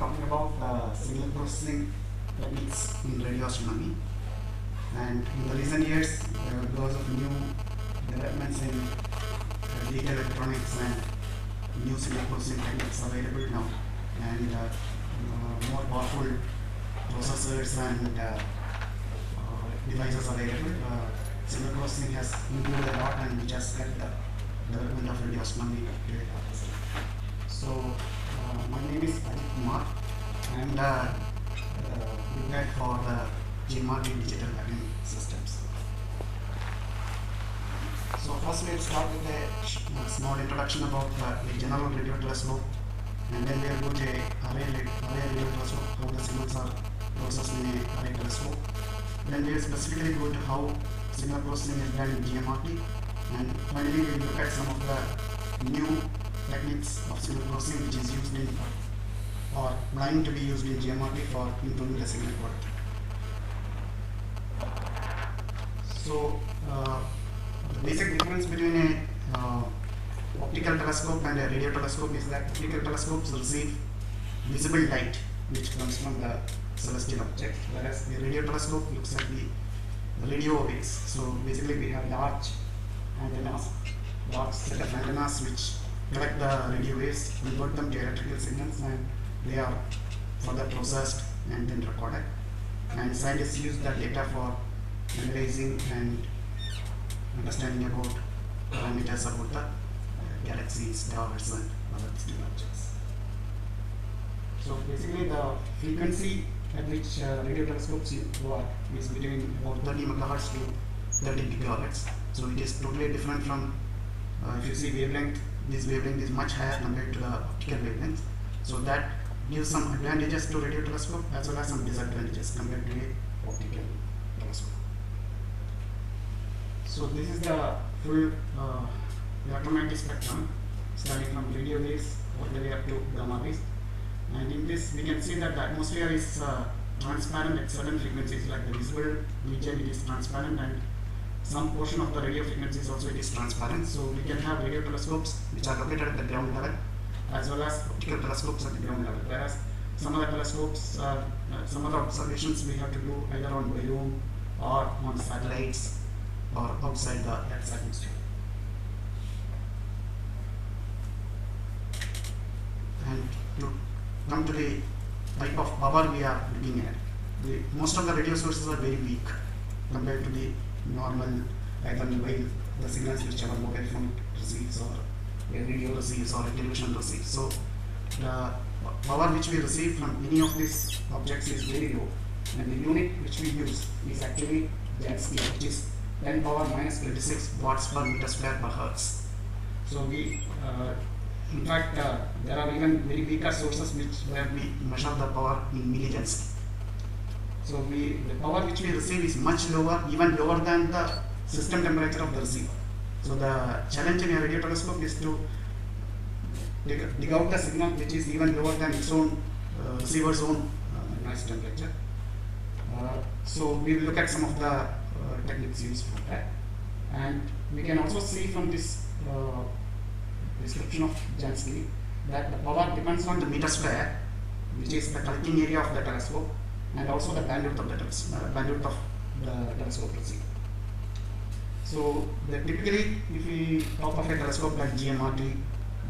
talking about signal processing techniques in radio astronomy. And in the recent years, because of new developments in digital electronics and new signal processing techniques available now, and more powerful processors and devices available, signal processing has improved a lot, and which has helped the development of radio astronomy. So, my name is Ajit Kumar. I am the guide for the GMRT digital mapping systems. So first we'll start with a small introduction about the general radio telescope, and then we'll go to array radio telescope, how the signals are processed in a array telescope. Then we'll specifically go to how signal processing is done in GMRT, and finally we'll look at some of the new techniques of signal processing which is used in or planning to be used in GMRT for improving the signal quality. So the basic difference between a optical telescope and a radio telescope is that optical telescopes receive visible light which comes from the celestial object, whereas the radio telescope looks at the radio waves. So basically we have large antennas, large set of antennas which collect the radio waves, convert them to electrical signals, and they are further processed and then recorded. And scientists use that data for analyzing and understanding about parameters about the galaxies, stars, and other distant objects. So basically the frequency at which radio telescopes work is between about 30 megahertz to 30 gigahertz. So it is totally different from, if you see wavelength, this wavelength is much higher compared to the optical wavelength. So that gives some advantages to radio telescope as well as some disadvantages compared to a optical telescope. So this is the full electromagnetic spectrum, starting from radio waves all the way up to gamma waves. And in this we can see that the atmosphere is transparent at certain frequencies, like the visible region it is transparent, and some portion of the radio frequencies also it is transparent. So we can have radio telescopes which are located at the ground level, as well as optical telescopes at the ground level, whereas some other telescopes, some other observations we have to do either on balloon or on satellites or outside the Earth's atmosphere. And to come to the type of power we are looking at, most of the radio sources are very weak compared to the normal, either the signals which our mobile phone receives, or a radio receives, or a television receives. So the power which we receive from any of these objects is very low, and the unit which we use is actually Jansky, which is 10 power minus 26 watts per meter square per hertz. So we, in fact, there are even very weaker sources where we measure the power in millijansky. So the power which we receive is much lower, even lower than the system temperature of the receiver. So the challenge in a radio telescope is to dig out the signal which is even lower than its own receiver's own noise temperature. So we will look at some of the techniques used for that, and we can also see from this description of Jansky that the power depends on the meter square, which is the collecting area of the telescope, and also the bandwidth of the telescope receiver. So typically, if we talk of a telescope like GMRT,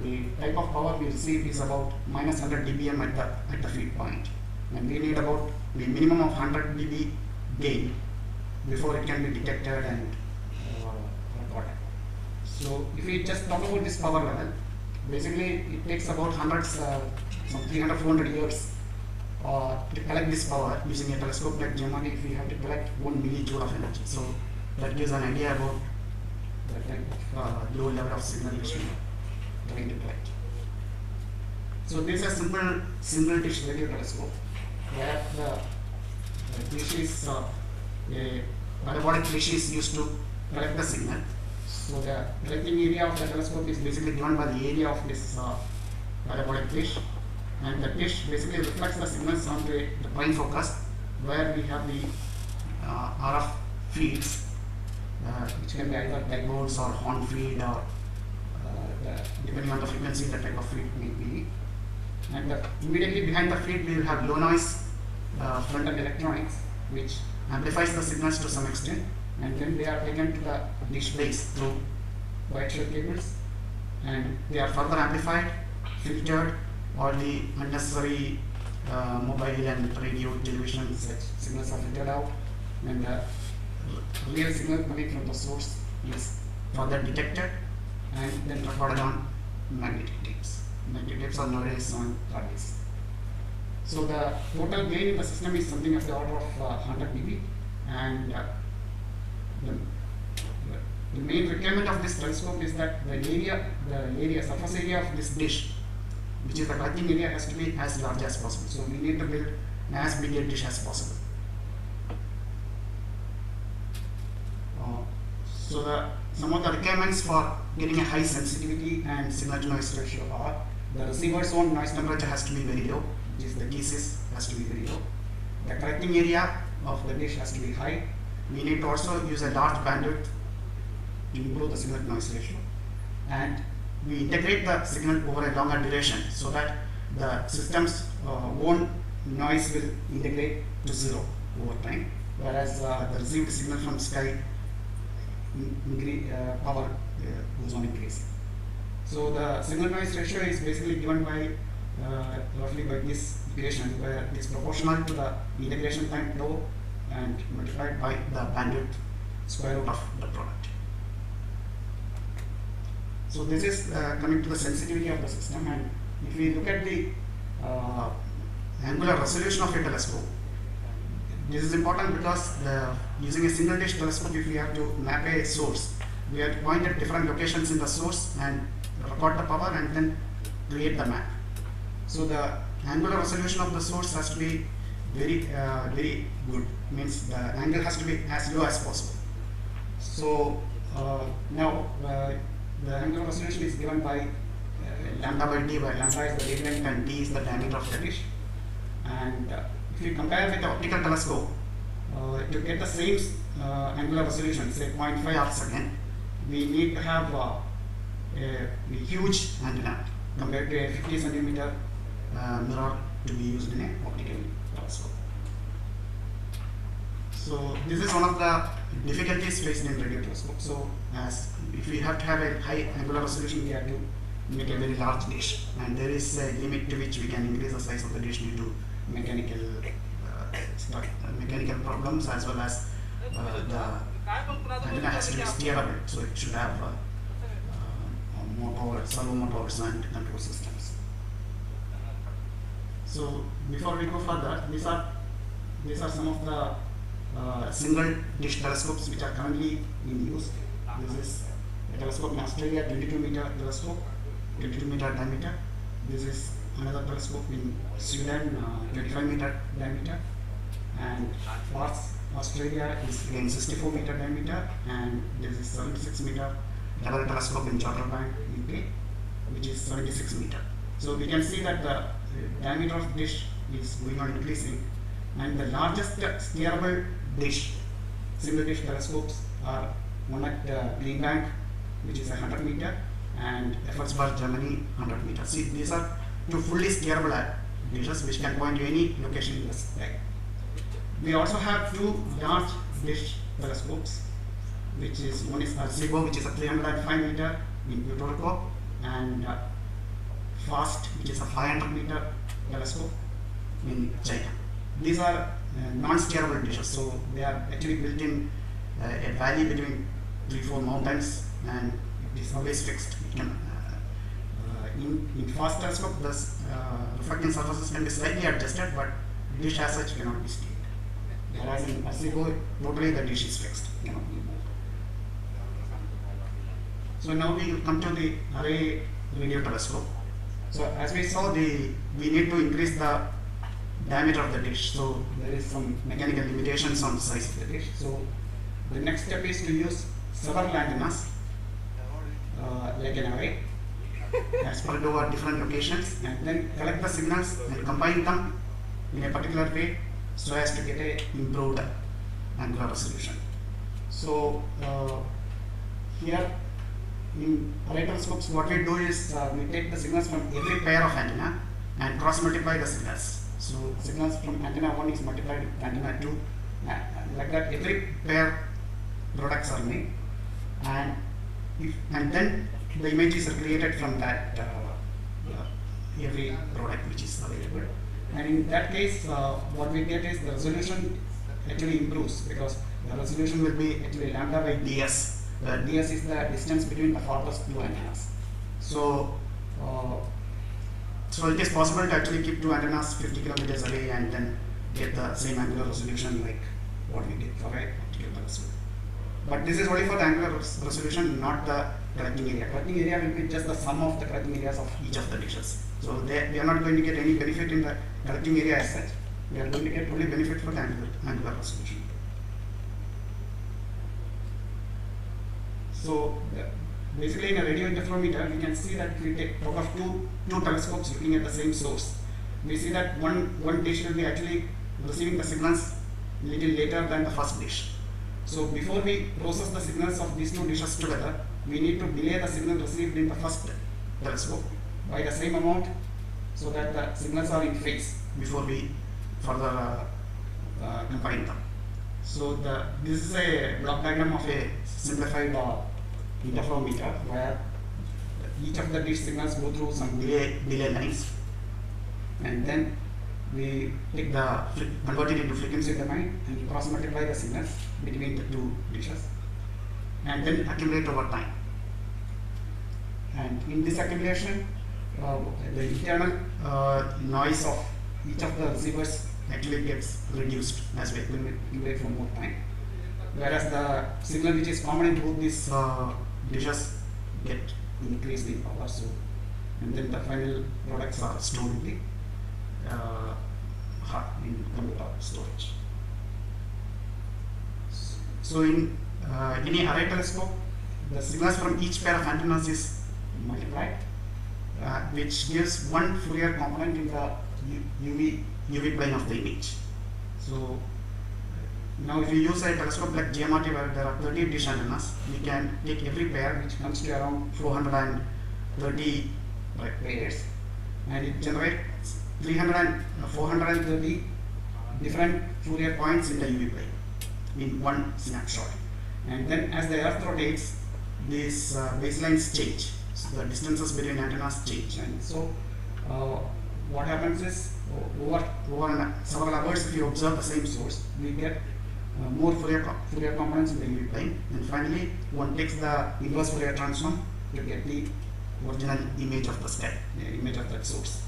the type of power we receive is about minus 100 dBm at the feed point, and we need about the minimum of 100 dB gain before it can be detected and recorded. So if we just talk about this power level, basically it takes about some 300 400 years to collect this power using a telescope like GMRT. If we have to collect 1 millijoule of energy, so that gives an idea about the type of low level of signal which we are trying to collect. So this is a simple single dish radio telescope where the dish is a parabolic dish is used to collect the signal. So the collecting area of the telescope is basically given by the area of this parabolic dish, and the dish basically reflects the signals onto the prime focus, where we have the RF feeds, which can be either dipoles or horn feed, or depending on the frequency, the type of feed may be. And immediately behind the feed we will have low noise front-end electronics, which amplifies the signals to some extent, and then they are taken to the dish base through white shell cables, and they are further amplified, filtered, all the unnecessary mobile and radio, television such signals are filtered out, and the real signal coming from the source is further detected and then recorded on magnetic tapes. Magnetic tapes are nowadays on hard disks. So the total gain in the system is something of the order of 100 dB, and the main requirement of this telescope is that the surface area of this dish, which is the collecting area, has to be as large as possible. So we need to build as big a dish as possible. Some of the requirements for getting a high sensitivity and signal to noise ratio are: the receiver's own noise temperature has to be very low, which is the GSIS has to be very low. The collecting area of the dish has to be high. We need to also use a large bandwidth to improve the signal to noise ratio. And we integrate the signal over a longer duration so that the system's own noise will integrate to zero over time, whereas the received signal from sky power goes on increasing. So the signal noise ratio is basically given by roughly by this equation, where it is proportional to the integration time tau and multiplied by the bandwidth square root of the product. So this is coming to the sensitivity of the system, and if we look at the angular resolution of a telescope, this is important because using a single dish telescope, if we have to map a source, we have to point at different locations in the source and record the power and then create the map. So the angular resolution of the source has to be very good, means the angle has to be as low as possible. So now the angular resolution is given by lambda by d, where lambda is the wavelength and d is the diameter of the dish. And if you compare with the optical telescope, to get the same angular resolution, say 0.5 arcsecond, we need to have a huge antenna compared to a 50 centimeter mirror to be used in an optical telescope. So this is one of the difficulties faced in radio telescope. So if we have to have a high angular resolution, we have to make a very large dish, and there is a limit to which we can increase the size of the dish due to mechanical problems, as well as the antenna has to be steerable, so it should have motor, servo motors and control systems. So before we go further, these are some of the single dish telescopes which are currently in use. This is a telescope in Australia, 22 meter telescope, 22 meter diameter. This is another telescope in Sweden, 25 meter diameter, and Perth, Australia is again 64 meter diameter, and this is 76 meter double telescope in Chatterbank, UK, which is 76 meter. So we can see that the diameter of dish is going on increasing, and the largest steerable dish, single dish telescopes are one at Greenbank, which is 100 meter, and Effelsberg, Germany, 100 meter. See, these are two fully steerable dishes which can point to any location in the sky. We also have two large dish telescopes, which is one is Arecibo, which is a 305 meter in Puerto Rico, and FAST, which is a 500 meter telescope in China. These are non-steerable dishes, so they are actually built in a valley between 3-4 mountains, and it is always fixed. It can, in FAST telescope, the reflecting surfaces can be slightly adjusted, but dish as such cannot be steered. Whereas in Arecibo, totally the dish is fixed, cannot be moved. So now we come to the array radio telescope. So as we saw, we need to increase the diameter of the dish. So there is some mechanical limitations on the size of the dish. So the next step is to use several antennas, like an array, spread over different locations, and then collect the signals and combine them in a particular way so as to get a improved angular resolution. So here in array telescopes, what we do is we take the signals from every pair of antenna and cross multiply the signals. So signals from antenna 1 is multiplied with antenna 2, like that every pair products are made, and then the images are created from that every product which is available. And in that case, what we get is the resolution actually improves, because the resolution will be actually lambda by ds. ds is the distance between the farthest two antennas. So it is possible to actually keep two antennas 50 kilometers away and then get the same angular resolution like what we did for a particular telescope. But this is only for the angular resolution, not the collecting area. Collecting area will be just the sum of the collecting areas of each of the dishes. So we are not going to get any benefit in the collecting area as such. We are going to get only benefit for the angular resolution. So basically in a radio interferometer, we can see that if we take out of two telescopes looking at the same source, we see that one dish will be actually receiving the signals little later than the first dish. So before we process the signals of these two dishes together, we need to delay the signal received in the first telescope by the same amount, so that the signals are in phase before we further combine them. So this is a block diagram of a simplified interferometer where each of the dish signals go through some delay lines, and then we take convert it into frequency domain and cross multiply the signals between the two dishes, and then accumulate over time. And in this accumulation, the internal noise of each of the receivers actually gets reduced as we accumulate for more time, whereas the signal which is common in both these dishes get increased in power. So, and then the final products are stored in computer storage. So in any array telescope, the signals from each pair of antennas is multiplied, which gives one Fourier component in the UV plane of the image. So now if you use a telescope like GMRT where there are 30 dish antennas, we can take every pair, which comes to around 430 pairs, and it generates 430 different Fourier points in the UV plane in one snapshot. And then as the Earth rotates, these baselines change. So the distances between antennas change. And so what happens is, over several hours, if you observe the same source, we get more Fourier components in the UV plane. And finally, one takes the inverse Fourier transform to get the original image of the sky, the image of that source.